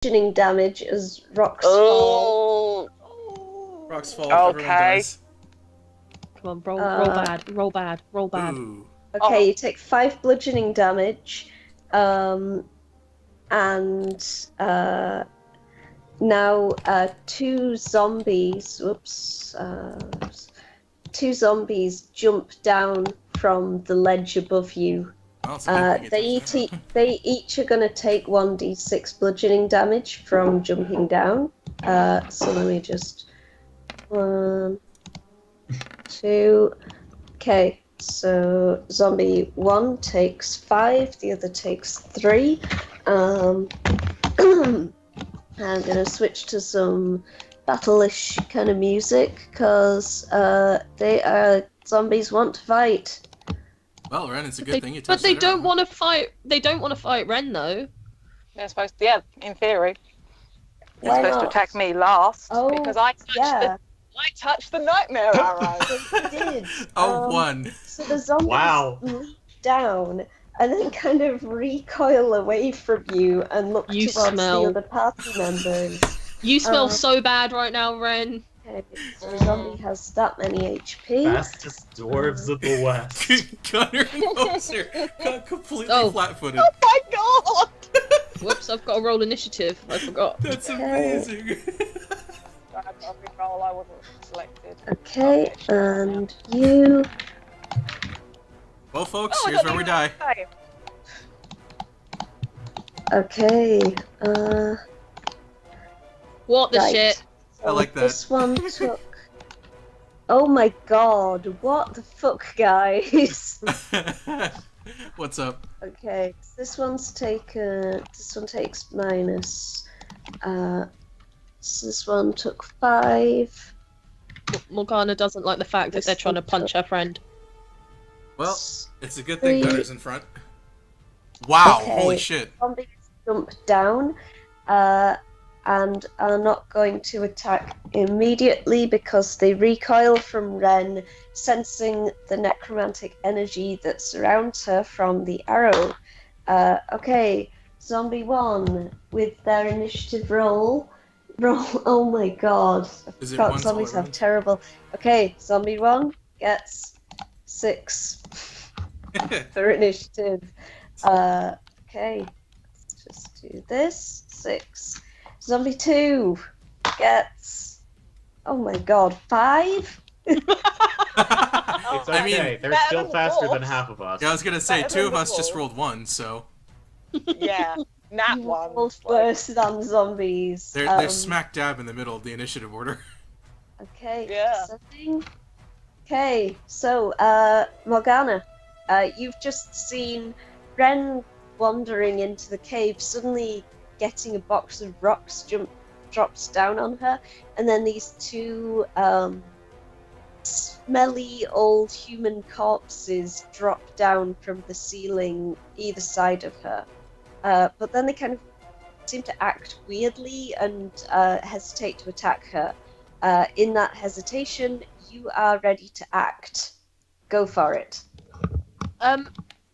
bludgeoning damage as rocks fall. Rocks fall, everyone dies. Come on, roll bad, roll bad, roll bad. Ooh. Okay, you take 5 bludgeoning damage, and now 2 zombies. Whoops. 2 zombies jump down from the ledge above you. They each are going to take 1d6 bludgeoning damage from jumping down. So let me just 1, 2. Okay, so zombie 1 takes 5, the other takes 3. I'm gonna switch to some battle-ish kind of music because zombies want to fight. Well, Ren, it's a good thing you touched But they don't want to fight. They don't want to fight Ren, though. They're supposed to, yeah, in theory. They're Why supposed not? to attack me last because I touched the nightmare arrow. They did. Oh, 1. So the zombies leap down and then kind of recoil away from you and look towards the other party members. You smell so bad right now, Ren. Okay, so the zombie has that many HP. Fastest dwarves of the West. Gunner and Moser got completely flat-footed. Oh my god! Whoops, I've got to roll initiative. I forgot. That's amazing. Roll, I wasn't selected. Okay, and you... Well, folks, here's where we die. Okay, What the shit? So I like that. This one took... Oh my god, what the fuck, guys? What's up? Okay, this one's taken... This one takes minus... So this one took 5. Morgana doesn't like the fact that they're trying to punch her friend. Well, it's a good thing Gunner's in front. Wow, okay. Holy shit. Zombies jump down and are not going to attack immediately because they recoil from Ren, sensing the necromantic energy that surrounds her from the arrow. Okay, zombie 1 with their initiative roll. Oh my god. I forgot zombies have terrible... Okay, zombie 1 gets 6 for initiative. Okay, let's just do this. 6. Zombie 2 gets... Oh my god, 5? It's okay, they're still faster than half of us. Yeah, I was gonna say, 2 of us just rolled 1, so... Yeah, nat 1. Worse than zombies. They're smack dab in the middle of the initiative order. Okay, yeah. Okay, so, Morgana, you've just seen Ren wandering into the cave, suddenly getting a box of rocks drops down on her, and then these 2 smelly old human corpses drop down from the ceiling either side of her. But then they kind of seem to act weirdly and hesitate to attack her. In that hesitation, you are ready to act. Go for it.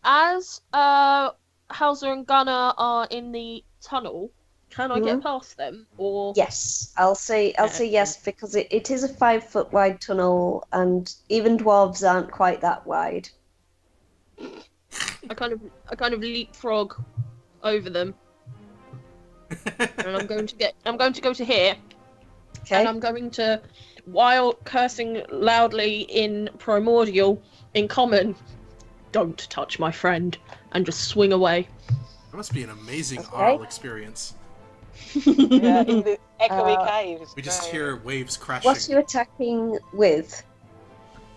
As Hauser and Gunner are in the tunnel, can I get past them? Or yes, I'll say yes because it is a 5-foot wide tunnel, and even dwarves aren't quite that wide. I kind of leapfrog over them, and I'm going to go to here. Okay. And I'm going to, while cursing loudly in Primordial, in Common, don't touch my friend, and just swing away. That must be an amazing aural experience. Yeah, in the echoey caves. We just hear waves crashing. What are you attacking with?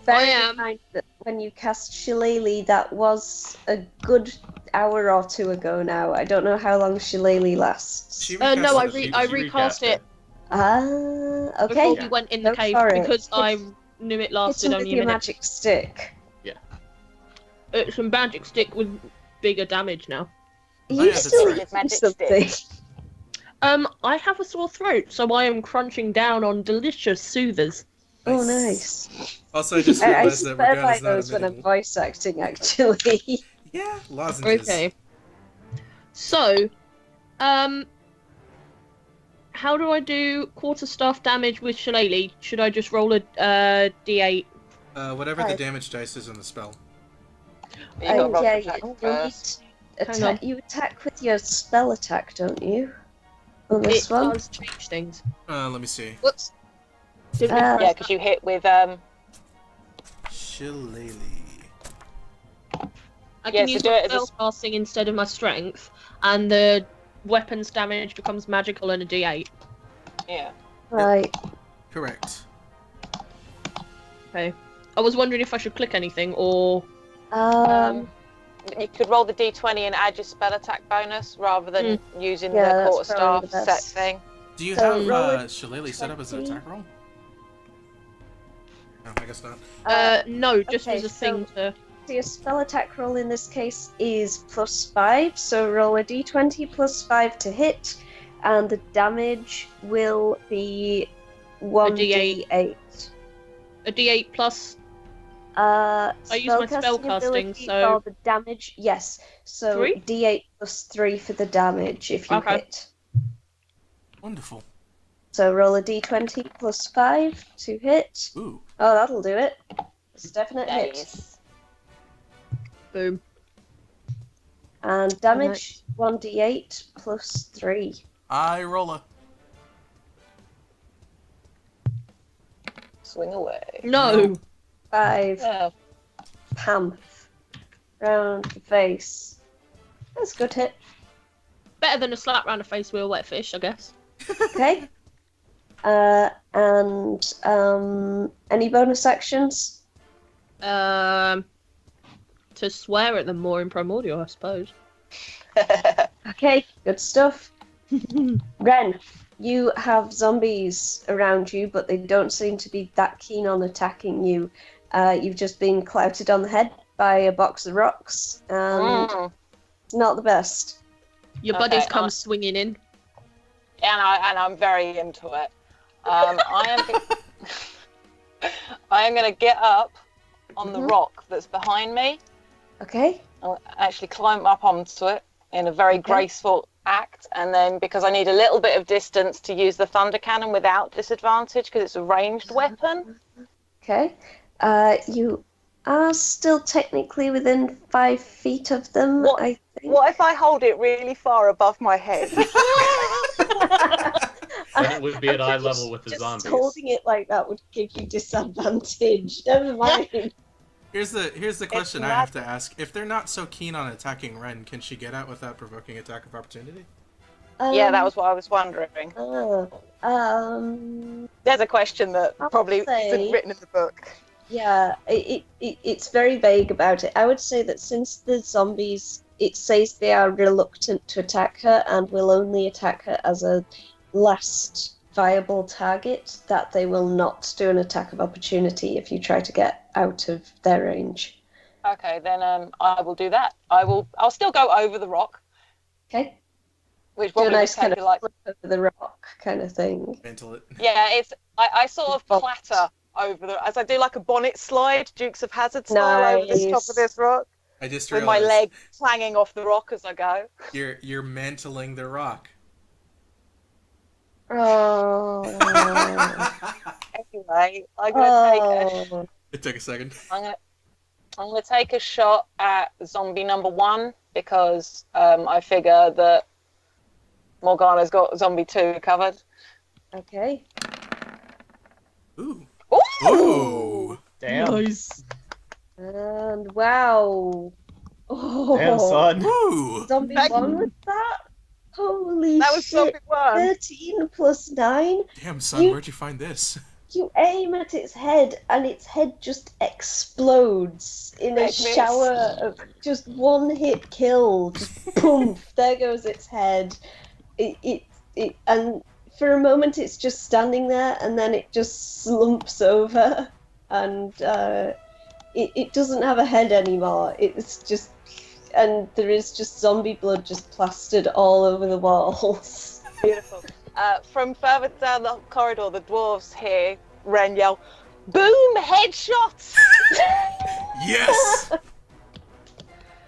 Bear in mind that when you cast Shillelagh, that was a good hour or 2 ago now. I don't know how long Shillelagh lasts. No, I recast it. Okay. Before we went in the cave, because I knew it lasted only a minute. Magic stick. Yeah. It's a magic stick with bigger damage now. You still use something. I have a sore throat, so I am crunching down on delicious soothers. Oh, nice. Also, I just realized that Morgana's not those when I'm voice acting, actually. Yeah, lozenges. Okay. So, how do I do quarterstaff damage with Shillelagh? Should I just roll a d8? Whatever the damage dice is in the spell. You got roll yeah, attack you first. Hang on. you attack with your spell attack, don't you? On this It one? does change things. Let me see. Whoops. Yeah, because you hit with Shillelagh. I can Yeah, use so do my it as a spellcasting instead of my strength, and the weapon's damage becomes magical and a d8. yeah. Right. Correct. Okay. I was wondering if I should click anything, or... You could roll the d20 and add your spell attack bonus rather than using Yeah, the that's quarterstaff probably the set best. thing. Do you So have roll a Shillelagh set up as an 20. attack roll? No, I guess not. no, just okay, as a thing to... So your spell attack roll in this case is +5, so roll a d20 +5 to hit, and the damage will be 1d8. A d8 plus... I use my spellcasting, so- For the damage, yes. So 3? d8 +3 for the damage if you Okay. hit. Wonderful. So roll a d20 +5 to hit. Ooh. Oh, that'll do it. It's a definite hit. Nice. Boom. And damage 1d8 +3. I roll a. Swing away. No! 5. Oh. Pam. Round the face. That's a good hit. Better than a slap round the face with a wet fish, I guess. Okay. And any bonus actions? To swear at them more in Primordial, I suppose. Okay, good stuff. Ren, you have zombies around you, but they don't seem to be that keen on attacking you. You've just been clouted on the head by a box of rocks, and it's not the best. Your buddies come swinging in. And I'm very into it. I am going to get up on the rock that's behind me. Okay. I'll actually climb up onto it in a very graceful act, and then because I need a little bit of distance to use the thunder cannon without disadvantage because it's a ranged weapon. Okay. You are still technically within 5 feet of them, I think. What if I hold it really far above my head? Then it would be at eye level with the Just zombies. holding it like that would give you disadvantage. Never mind. Here's the question I have to ask. If they're not so keen on attacking Ren, can she get out without provoking attack of opportunity? Yeah, that was what I was wondering. There's a question that probably isn't written in the book. Yeah, it's very vague about it. I would say that since the zombies, it says they are reluctant to attack her and will only attack her as a last viable target, that they will not do an attack of opportunity if you try to get out of their range. Okay, then I will do that. I'll still go over the rock. Okay. Which Do a probably nice would kind take of like flip over the rock kind of thing. Mantle it. yeah, it's I sort of clatter over as I do like a bonnet slide, Dukes of Hazzard style over the top of this rock. I just With my realized leg clanging off the rock as I go. you're mantling the rock. Oh. Anyway, I'm gonna take It took a second. I'm gonna take a shot at zombie number 1 because I figure that Morgana's got zombie 2 covered. Okay. Ooh. Ooh! Ooh. Damn. Nice. And wow. Oh. Damn, son. Ooh. Zombie Thank 1 with that? Holy That was shit. zombie 1. 13 plus 9. Damn, son, where'd you find this? You aim at its head and its head just explodes in a It miss. shower of just one hit kill. Just boom, there goes its head. And for a moment it's just standing there and then it just slumps over and it doesn't have a head anymore. It's just, and there is just zombie blood just plastered all over the walls. Beautiful. From further down the corridor, the dwarves hear Ren yell, "Boom! Headshots!" Yes!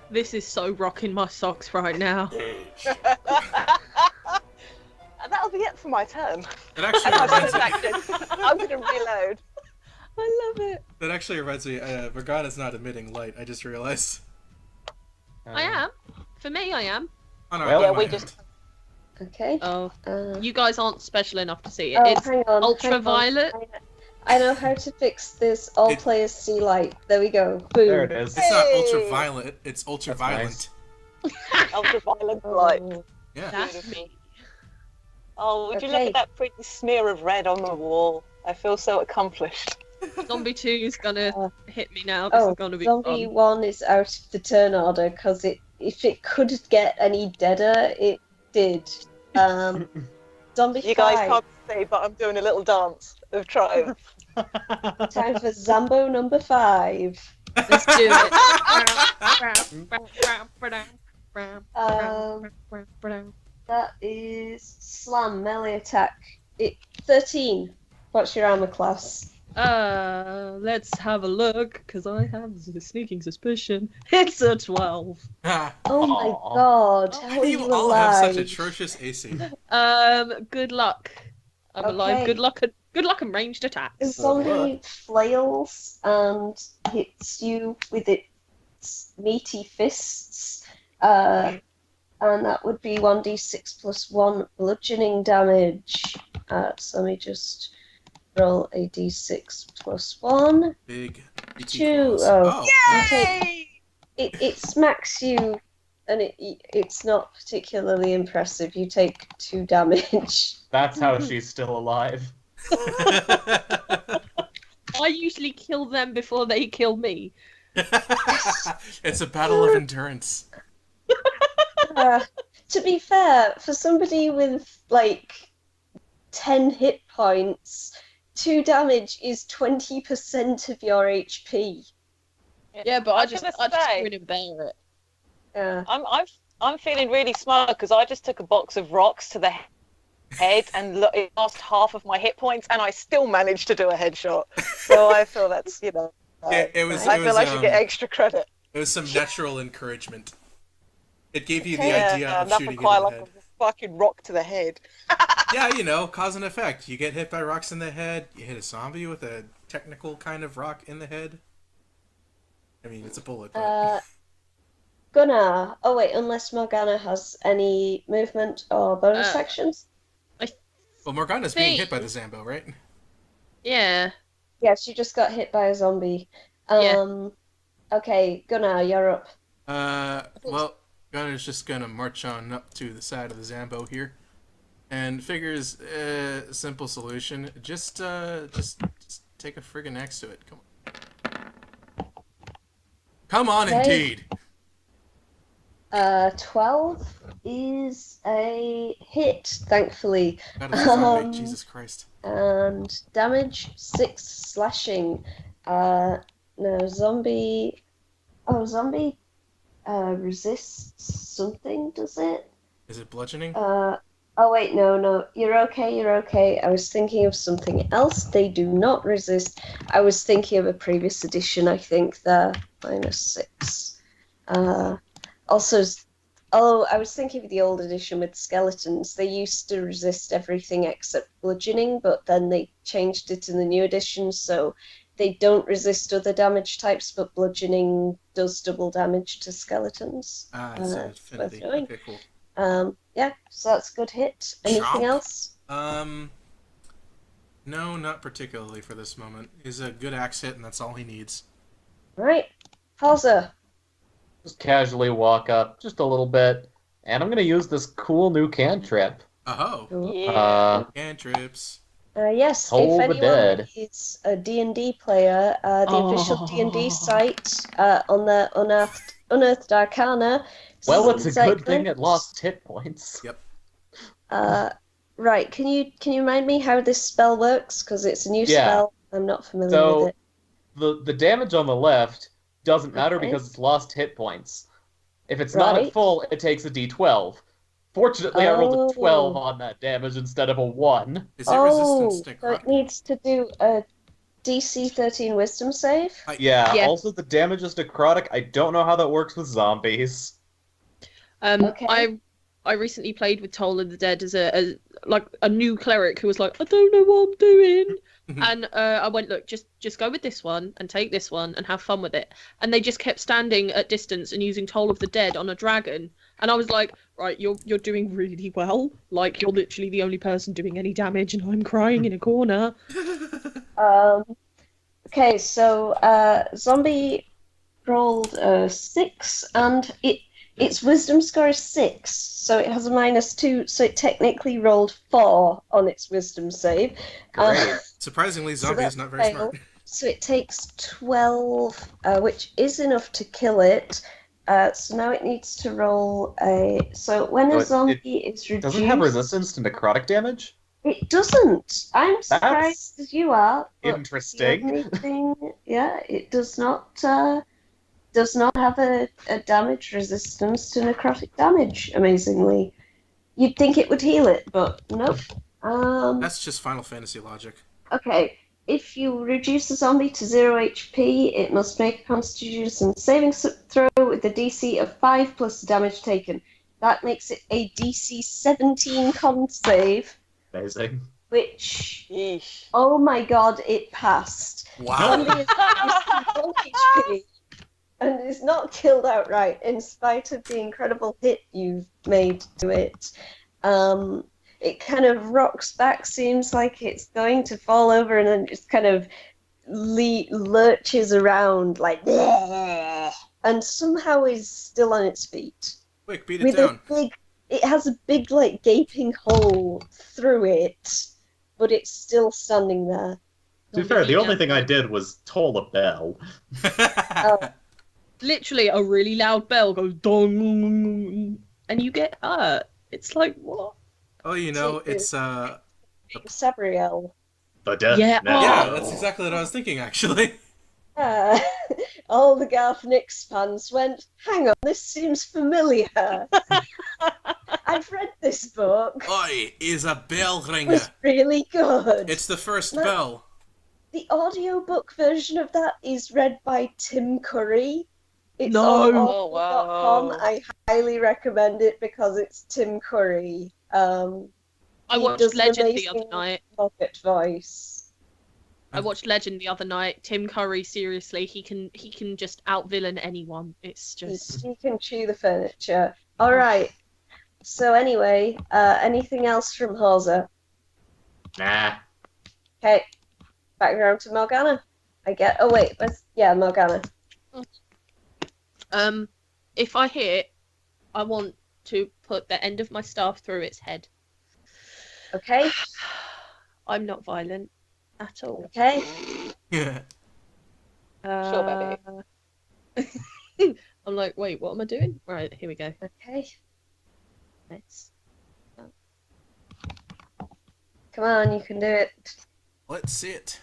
This is so rocking my socks right now. And that that'll be it for my turn. That actually And my reminds bonus me. action, I'm going to reload. I love it. That actually reminds me. Morgana's not emitting light. I just realized. I am. For me, I am. Oh, no, Well, on Yeah, my we end. just. Okay. Oh, Uh, you guys aren't special enough to see it. oh, It's hang on. hang on. ultraviolet. I know how to fix this. All It- players see light. There we go. Boom. There it is. It's not Hey! ultraviolet. It's ultraviolent. nice. Ultraviolet light. Oh, Yeah. That's me. Oh, would you look Okay. at that pretty smear of red on the wall? I feel so accomplished. Zombie 2 is gonna Uh, hit me now. This oh, is gonna be zombie fun. 1 is out of the turn order because if it could get any deader, it did. Zombie You guys 5. can't see, but I'm doing a little dance of triumph. Time for Zambo number 5. Let's do it. That is slam melee attack. 13. What's your armor class? Let's have a look, because I have a sneaking suspicion. It's a 12. Ah, Oh my Aw. god! why How do are you you all have alive? such atrocious AC? Good luck. I'm alive. Okay. Good luck and ranged attacks. A zombie flails and hits you with its meaty fists, and that would be 1d6 plus 1 bludgeoning damage. So let me just roll a d6 plus 1. Big ET Two. claws. Oh. Oh. You take, it smacks you, and it's not particularly impressive. You take 2 damage. That's how she's still alive. I usually kill them before they kill me. It's a battle of endurance. To be fair, for somebody with like 10 hit points, 2 damage is 20% of your HP. Yeah, but I was just gonna say, grin and bear it. Yeah. I'm feeling really smart because I just took a box of rocks to the head and it lost half of my hit points, and I still managed to do a headshot. So I feel that's It was. I It feel was. I should get extra credit. It was some natural encouragement. It gave you the Okay. idea of nothing shooting it quite in the like head. a fucking rock to the head. Yeah, you know, cause and effect. You get hit by rocks in the head. You hit a zombie with a technical kind of rock in the head. I mean, it's a bullet. But... Gunnar. Oh wait, unless Morgana has any movement or bonus actions. Well, Morgana's being Think- hit by the Zambo, right? Yeah. Yeah, she just got hit by a zombie. Yeah. Okay, Gunnar, you're up. Well, Gunner's just gonna march on up to the side of the Zambo here, and figures simple solution. Just take a friggin' axe to it. Come on. Come on, Okay. indeed. 12 is a hit, thankfully. That is a zombie. Jesus Christ. And damage 6 slashing. No, zombie. Oh, zombie resists something, does it? Is it bludgeoning? Oh wait, no. You're okay. I was thinking of something else. They do not resist. I was thinking of a previous edition, I think. They're -6. Also, I was thinking of the old edition with skeletons. They used to resist everything except bludgeoning, but then they changed it in the new edition, so they don't resist other damage types, but bludgeoning does double damage to skeletons. It's an affinity. worth knowing. Okay, cool. Yeah, so that's a good hit. Anything Chomp. else? No, not particularly for this moment. He's a good axe hit, and that's all he needs. Right. Halza. Just casually walk up just a little bit, and I'm gonna use this cool new cantrip. Oh, Yeah. cantrips. Yes, Toll if the anyone dead. is a D&D player, the official D&D site on the Unearthed Arcana. Well, it's a site good thing link. it lost hit points. Yep. Right, can you remind me how this spell works? Because it's a new Yeah. spell. I'm not familiar So- with it. The damage on the left doesn't matter Okay. because it's lost hit points. If it's not Right. at full, it takes a d12. Fortunately, I rolled Oh. a 12 on that damage instead of a 1. Is it resistance to So it necrotic? needs to do a DC 13 Wisdom save? Yeah, Yeah. also the damage is necrotic. I don't know how that works with zombies. Okay. I I recently played with Toll of the Dead as a new cleric who was like, I don't know what I'm doing. And I went, look, just go with this one and take this one and have fun with it. And they just kept standing at distance and using Toll of the Dead on a dragon. And I was like, right, you're doing really well. Like, you're literally the only person doing any damage, and I'm crying in a corner. Okay, so zombie rolled a 6, and its wisdom score is 6, so it has a -2, so it technically rolled 4 on its wisdom save. Great. Surprisingly, So zombie is that's not very fail. smart. So it takes 12, which is enough to kill it. So now it needs to roll a... So when So a it zombie is reduced... Does it have resistance to necrotic damage? It doesn't. I'm surprised as you are. But Interesting. The only thing, yeah, it does not have a damage resistance to necrotic damage. Amazingly, you'd think it would heal it, but nope. That's just Final Fantasy logic. Okay. If you reduce a zombie to 0 HP, it must make a Constitution saving throw with a DC of 5 plus the damage taken. That makes it a DC 17 con save. Amazing. Which, Yeesh. oh my god, it passed. Wow. Zombie is 1 HP and is not killed outright, in spite of the incredible hit you've made to it. It kind of rocks back, seems like it's going to fall over, and then just kind of lurches around like, and somehow is still on its feet. Quick, beat it down. It has a big, like, gaping hole through it, but it's still standing there. To be fair, the only thing I did was toll a bell. Literally, a really loud bell goes dong, and you get hurt. It's like, what? Oh, you know, it's Sabriel. The death Yeah, knell. yeah, that's exactly what I was thinking, actually. All the Garfnix fans went, hang on, this seems familiar. I've read this book. Oi, is a bell It ringer. was really good. It's the first No. bell. The audiobook version of that is read by Tim Curry. It's No. on Oh, audible.com. wow. I highly recommend it because it's Tim Curry. I He watched does an Legend the other amazing night. Pocket voice. I watched Legend the other night. Tim Curry, seriously, he can just out-villain anyone. It's just... He can chew the furniture. All right. So anyway, anything else from Hauser? Nah. Okay, back around to Morgana. Oh wait, Morgana. If I hit, I want to put the end of my staff through its head. Okay, I'm not violent at all. okay. Yeah. Sure, baby. I'm like, wait, what am I doing? Right, here we go. Okay. Let's... Come on, you can do it. Let's see it.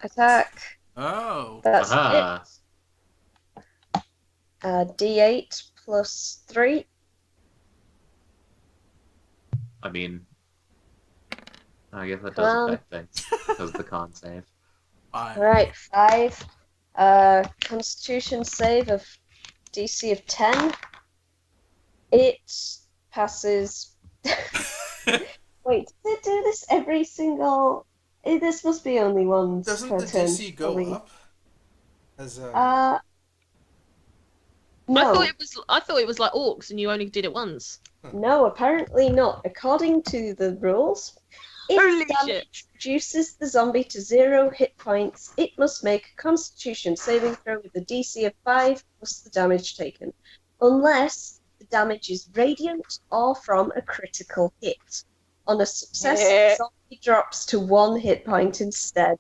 Attack. Oh. That's Aha. it. D8 plus 3. I mean, I guess that Come does on. affect things because of the con save. Fine. Alright, 5. Constitution save of DC of 10. It passes. Wait, did it do this every single... This must be only once Doesn't per the turn. DC go surely. up? As No. I thought it was like orcs and you only did it once. No, apparently not. According to the rules, Holy if damage reduces the zombie to 0 hit points, it must make a Constitution saving throw with a DC of 5 plus the damage taken, unless the damage is radiant or from a critical hit. On a success, Yeah. the zombie drops to 1 hit point instead.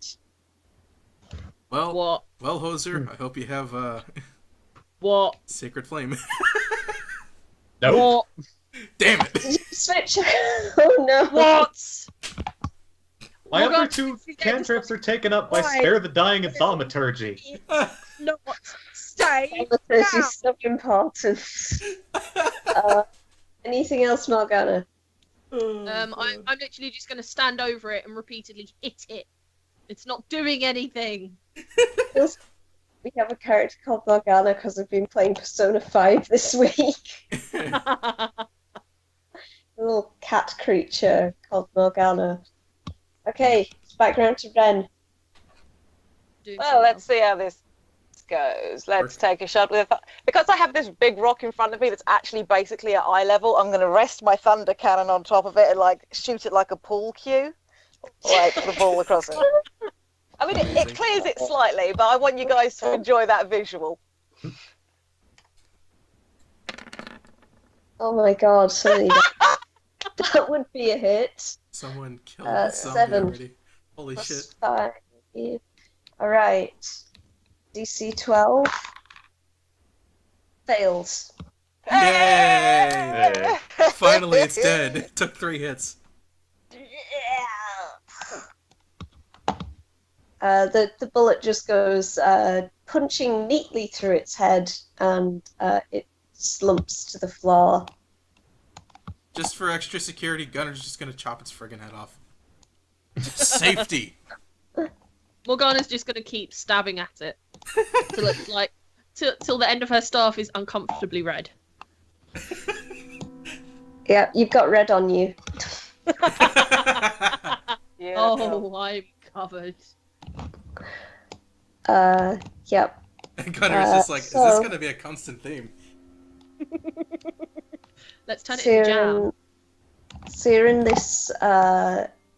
Well, What? well, Hoser, I hope you have What? Sacred Flame. Nope. What? Damn it! Did you switch? Oh no! What? My Oh, other God. two cantrips are taken up by Why? Spare the Dying and Thaumaturgy. Not stay. This down. is so important. Anything else, Morgana? I'm literally just gonna stand over it and repeatedly hit it. It's not doing anything. We have a character called Morgana because we've been playing Persona 5 this week. little cat creature called Morgana. Okay, back round to Ren. Doing Well, so let's see how this goes. Let's Work. take a shot with it. Because I have this big rock in front of me that's actually basically at eye level, I'm going to rest my thunder cannon on top of it and like shoot it like a pool cue. Like the ball across it. I mean, it Amazing. clears it slightly, but I want you guys to enjoy that visual. Oh my god, suddenly that would be a hit. Someone killed the zombie 7 already. Holy plus shit. 5. Alright. DC 12. Fails. Yay! Finally, it's dead. It took 3 hits. The bullet just goes punching neatly through its head, and it slumps to the floor. Just for extra security, Gunner's just gonna chop its friggin' head off. Safety! Morgana's just gonna keep stabbing at it till it's like till the end of her staff is uncomfortably red. Yeah, you've got red on you. Yeah, Oh, I'm covered. Yep. And Gunner's just like, is this so- gonna be a constant theme? Let's turn it So into you're jam. So you're in this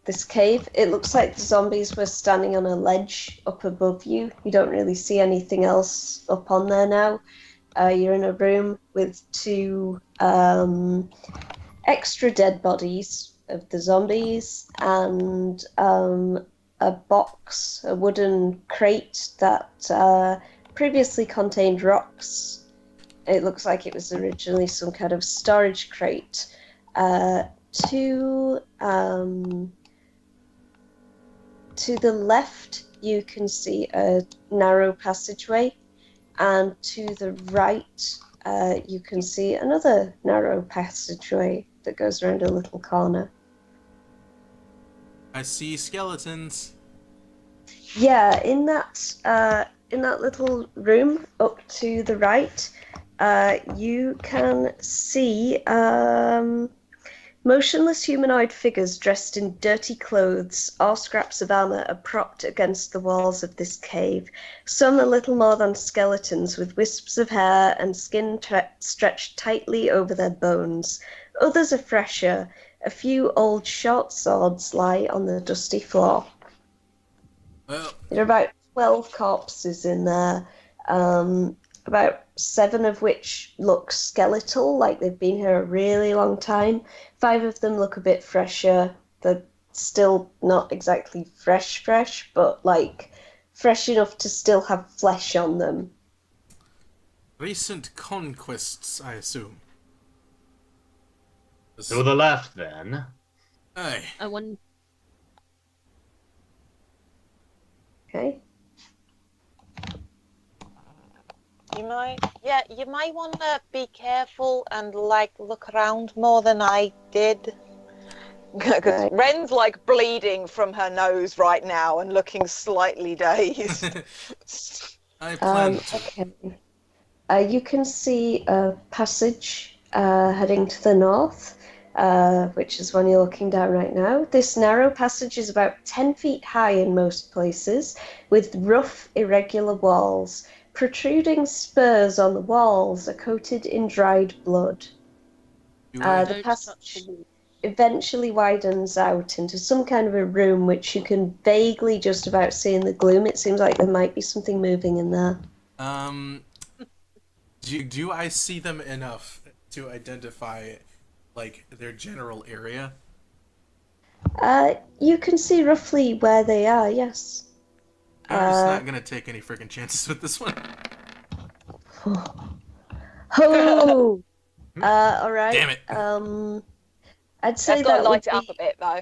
this cave. It looks like the zombies were standing on a ledge up above you. You don't really see anything else up on there now. You're in a room with 2 extra dead bodies of the zombies and a box, a wooden crate that previously contained rocks. It looks like it was originally some kind of storage crate. To the left, you can see a narrow passageway, and to the right, you can see another narrow passageway that goes around a little corner. I see skeletons. Yeah, in that little room up to the right, you can see motionless humanoid figures dressed in dirty clothes or scraps of armor are propped against the walls of this cave. Some are little more than skeletons with wisps of hair and skin stretched tightly over their bones. Others are fresher. A few old short swords lie on the dusty floor. Well, There are about 12 corpses in there, about 7 of which look skeletal, like they've been here a really long time. 5 of them look a bit fresher. They're still not exactly fresh, but like fresh enough to still have flesh on them. recent conquests, I assume. To the left, then. Aye. I wonder. Okay. You might want to be careful and like look around more than I did. Because Right. Ren's like bleeding from her nose right now and looking slightly dazed. I plan to. Okay. You can see a passage heading to the north, which is one you're looking down right now. This narrow passage is about 10 feet high in most places, with rough, irregular walls. Protruding spurs on the walls are coated in dried blood. Do I- The Don't passage touch the wall. eventually widens out into some kind of a room which you can vaguely just about see in the gloom. It seems like there might be something moving in there. Do I see them enough to identify, like, their general area? You can see roughly where they are, yes. I'm just not gonna take any freaking chances with this one. Oh! Alright. Damn it. I'd say I've got that to light would it up be, a bit though.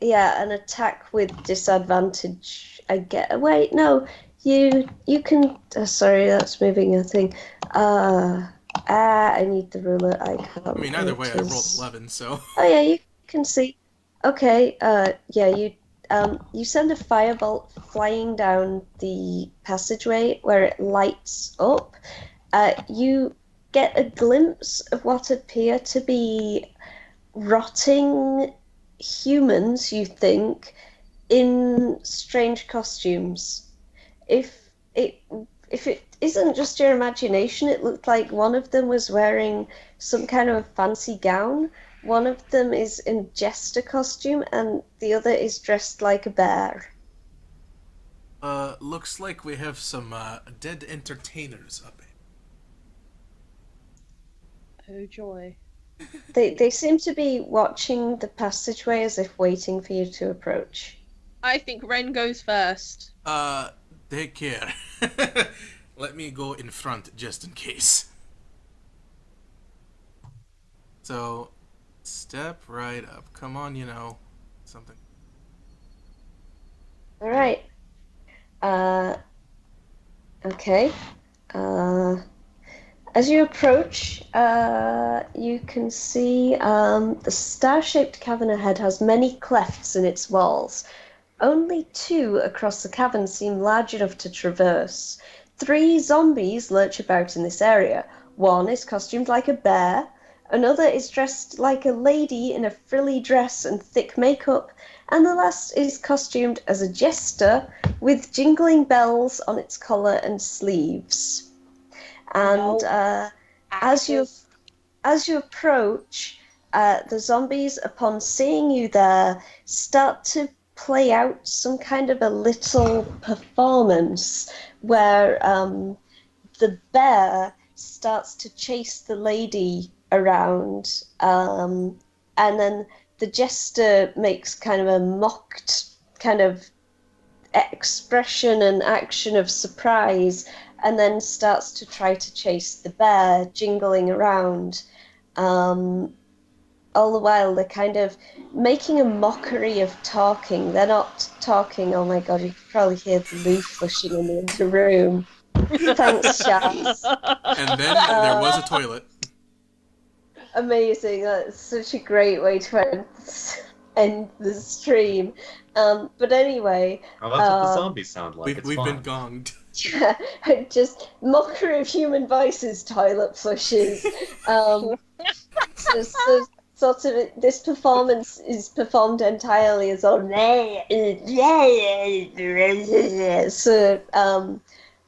yeah, an attack with disadvantage. I get. Wait, no. You can. Sorry, that's moving a thing. I need the ruler. I can't. I mean, either way, I rolled is- 11, so. Oh yeah, you can see. Okay. Yeah. You send a firebolt flying down the passageway where it lights up. You get a glimpse of what appear to be rotting humans, you think, in strange costumes. If it if it isn't just your imagination, it looked like one of them was wearing some kind of fancy gown. One of them is in jester costume, and the other is dressed like a bear. Looks like we have some dead entertainers up here. Oh joy. They seem to be watching the passageway as if waiting for you to approach. I think Ren goes first. Take care. Let me go in front just in case. So, step right up. Come on, something. All right. Okay. As you approach, you can see the star-shaped cavern ahead has many clefts in its walls. Only 2 across the cavern seem large enough to traverse. 3 zombies lurch about in this area. One is costumed like a bear. Another is dressed like a lady in a frilly dress and thick makeup. And the last is costumed as a jester with jingling bells on its collar and sleeves. And as you approach, the zombies, upon seeing you there, start to play out some kind of a little performance where the bear starts to chase the lady around, and then the jester makes kind of a mocked kind of expression and action of surprise, and then starts to try to chase the bear, jingling around. All the while, they're kind of making a mockery of talking. They're not talking. Oh my god, you can probably hear the loo flushing in the other room. Thanks, Shaz. And then there was a toilet. Amazing. That's such a great way to end the stream. But anyway... Oh, that's what the zombies sound like. We've been gonged. Yeah, just mockery of human vices, toilet flushes. So sort of this performance is performed entirely as on so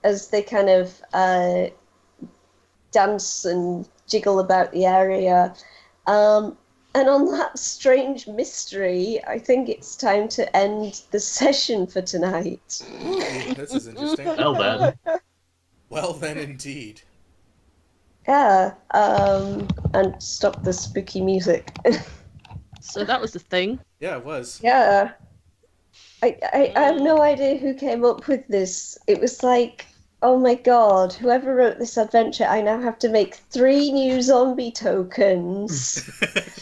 as they kind of dance and jiggle about the area. And on that strange mystery, I think it's time to end the session for tonight. Ooh, this is interesting. Well then. Well then, indeed. Yeah, and stop the spooky music. So that was the thing. Yeah, it was. Yeah. I have no idea who came up with this. It was like, oh my god, whoever wrote this adventure, I now have to make 3 new zombie tokens.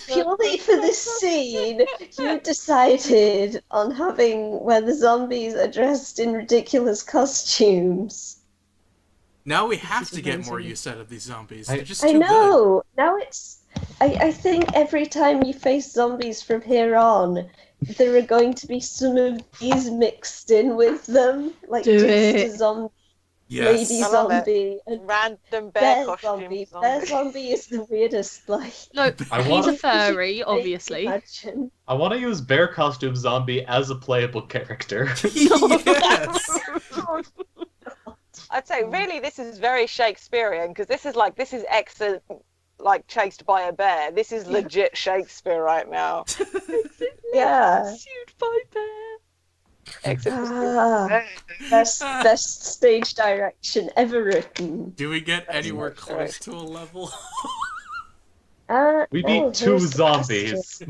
Purely for this scene, you decided on having where the zombies are dressed in ridiculous costumes. Now we have is to get amazing. more use out of these zombies. I- They're just I too know. Now it's. I think every time you face zombies from here on, there are going to be some of these mixed in with them, like Do just it. a zombie, good. Yes. lady I love it. zombie, and Random bear bear costume zombie. zombie. Bear zombie is the weirdest. Like No, I he's want a furry, obviously. Imagine. I want to use Bear Costume Zombie as a playable character. Yes. I'd say really this is very Shakespearean because this is excellent, like chased by a bear. This is legit Shakespeare right now. Yeah. Pursued by bear. Excellent. Ah, best stage direction ever written. Do we get anywhere right. close to a level? We beat 2 here's the zombies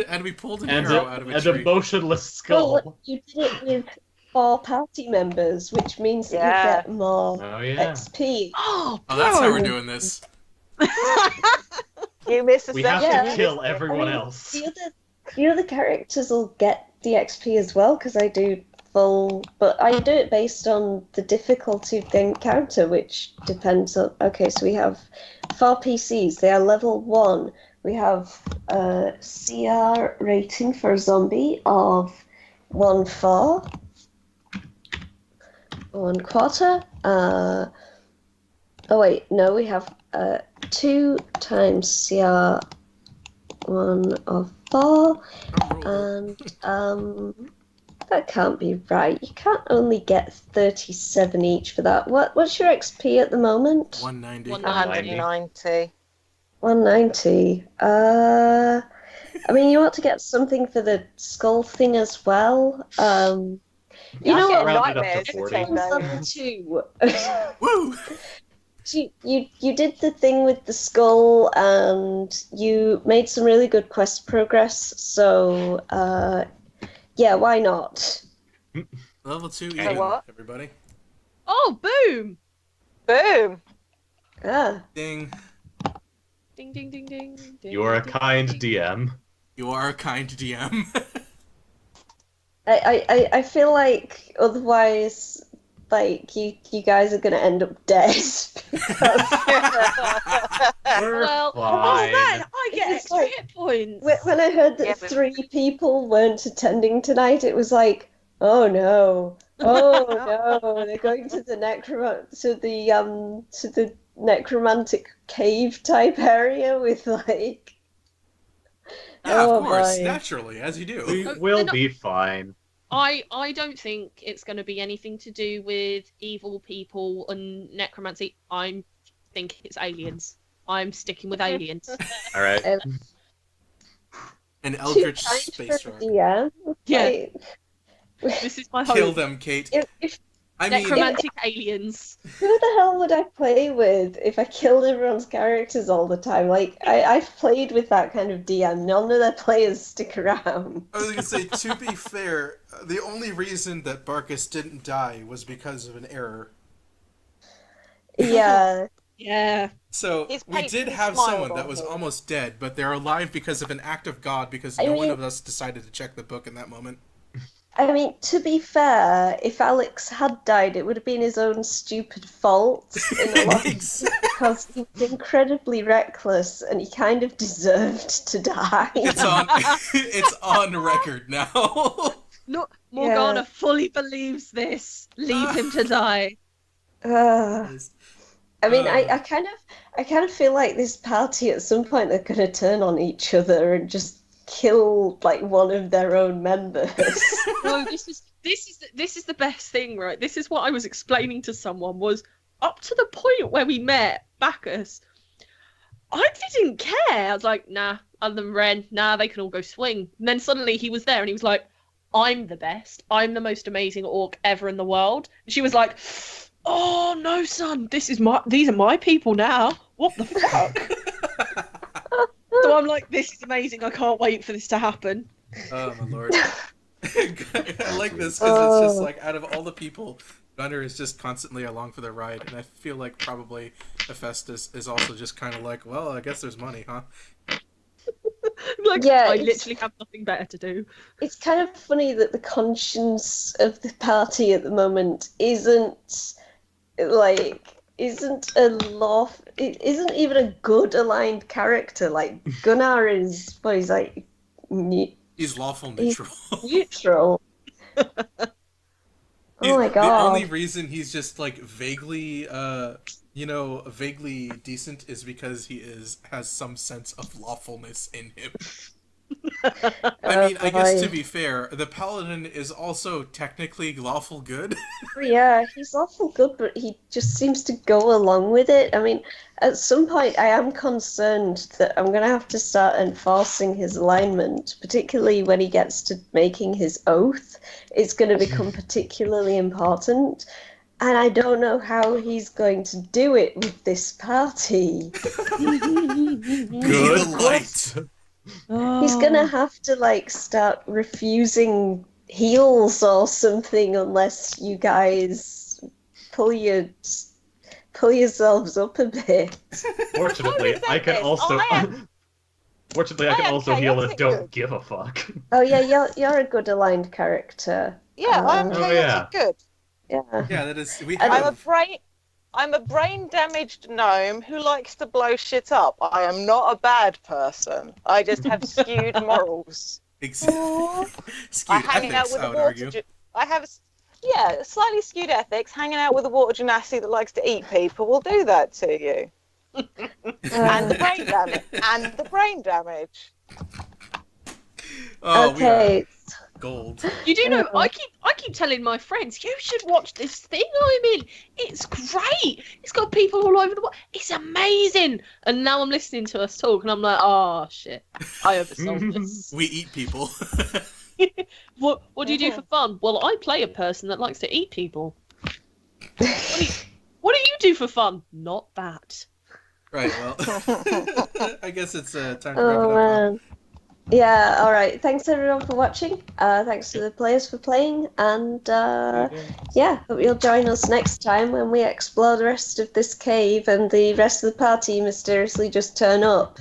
And we pulled an and arrow out of a a tree. motionless Well, skull. you did it with 4 party members, which means that Yeah. you get more Oh yeah. XP. Oh, Oh, that's how bro. we're doing this. You missed a We have Yeah. to kill everyone else. The other characters will get the XP as well because I do full, but I do it based on the difficulty of the encounter, which depends on. Okay, so we have 4 PCs. They are level 1. We have a CR rating for a zombie of 1/4, 1/4. Oh wait, no, we have 2 times CR one of 4, Drum roll. and that can't be right. You can't only get 37 each for that. What's your XP at the moment? 190. 190. 190. I mean, you ought to get something for the skull thing as well. You know I'm what? getting Round it up to nightmares 40. for 10 Level days. 2. Woo! You did the thing with the skull, and you made some really good quest progress. So, yeah, why not? Level 2 Hey, even, what? everybody. Oh, boom! Boom! Ah, Ding. Ding, ding, ding, ding. ding You are a ding, kind ding. DM. You are a kind DM. I feel like otherwise, like you guys are gonna end up dead because We're Well, fine. man, I get It's extra like- hit points. when I heard that Yeah, but- 3 people weren't attending tonight, it was like, oh no, they're going to the necromantic cave type area with like. Yeah, Oh, of course, boy. naturally, as you do. We Oh, will they're not- be fine. I don't think it's going to be anything to do with evil people and necromancy. I think it's aliens. I'm sticking with aliens. All right. An Too eldritch kind space for a shark. DM. Yeah. Like, This is my hope. Kill them, Kate. if I mean, Necromantic aliens. who the hell would I play with if I killed everyone's characters all the time? Like, I've played with that kind of DM. None of their players stick around. I was gonna say, to be fair, the only reason that Barkus didn't die was because of an error. Yeah. Yeah. So His we did patron have smiled someone that on was him. almost dead, but they're alive because of an act of God, because I no one mean- of us decided to check the book in that moment. I mean, to be fair, if Alex had died, it would have been his own stupid fault in a lot of because he was incredibly reckless and he kind of deserved to die. It's on record now. No, Morgana Yeah. fully believes this. Leave him to die. I mean, Uh. I kind of feel like this party at some point they're gonna turn on each other and just kill like one of their own members. No, this is the best thing, right? This is what I was explaining to someone was up to the point where we met Bacchus. I didn't care. I was like, nah, other than Ren, nah, they can all go swing. And then suddenly he was there and he was like, I'm the best. I'm the most amazing orc ever in the world. And she was like, oh no, son, these are my people now. What the fuck? So I'm like, this is amazing. I can't wait for this to happen. Oh my lord. I like this because it's just like, out of all the people, Gunnar is just constantly along for the ride, and I feel like probably Hephaestus is also just kind of like, well, I guess there's money, huh? Like, Yeah, I it's- literally have nothing better to do. It's kind of funny that the conscience of the party at the moment isn't isn't even a good aligned character. Like Gunnar is what he's like He's lawful neutral. neutral. Oh my The god. only reason he's just like vaguely, vaguely decent is because he has some sense of lawfulness in him. I mean, I guess to be fair, the paladin is also technically lawful good. Yeah, he's awful good, but he just seems to go along with it. I mean, at some point, I am concerned that I'm going to have to start enforcing his alignment, particularly when he gets to making his oath. It's going to become particularly important, and I don't know how he's going to do it with this party. Be the light. He's gonna have to like start refusing heals or something unless you guys pull yourselves up a bit. Fortunately, I can this. also. I am- Fortunately, I I can am also heal and chaotic don't good. give a fuck. Oh yeah, you're a good aligned character. Yeah, I'm Oh, chaotic yeah. good. Yeah. Yeah, that is. We I'm have. I'm a brain damaged gnome who likes to blow shit up. I am not a bad person. I just have skewed morals. Skewed I hang out ethics, with I a would water. argue. I have, slightly skewed ethics. Hanging out with a water genasi that likes to eat people will do that to you. And the brain damage. And the brain damage. Oh, we are Okay. gold. You do know, I keep telling my friends, you should watch this thing I'm in. It's great. It's got people all over the world. It's amazing. And now I'm listening to us talk, and I'm like, oh shit, I oversold this. We eat people. What do you do for fun? Well, I play a person that likes to eat people. What do you do for fun? Not that. Right, well, I guess it's time to wrap it Oh up. Huh? man. Yeah, alright. Thanks everyone for watching. Thanks to the players for playing, and yeah, hope you'll join us next time when we explore the rest of this cave and the rest of the party mysteriously just turn up.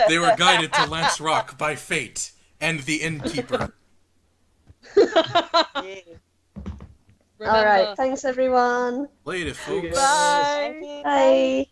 They were guided to Lance Rock by fate and the innkeeper. Yeah. Remember, Alright, thanks everyone. Later, folks. Bye. Bye.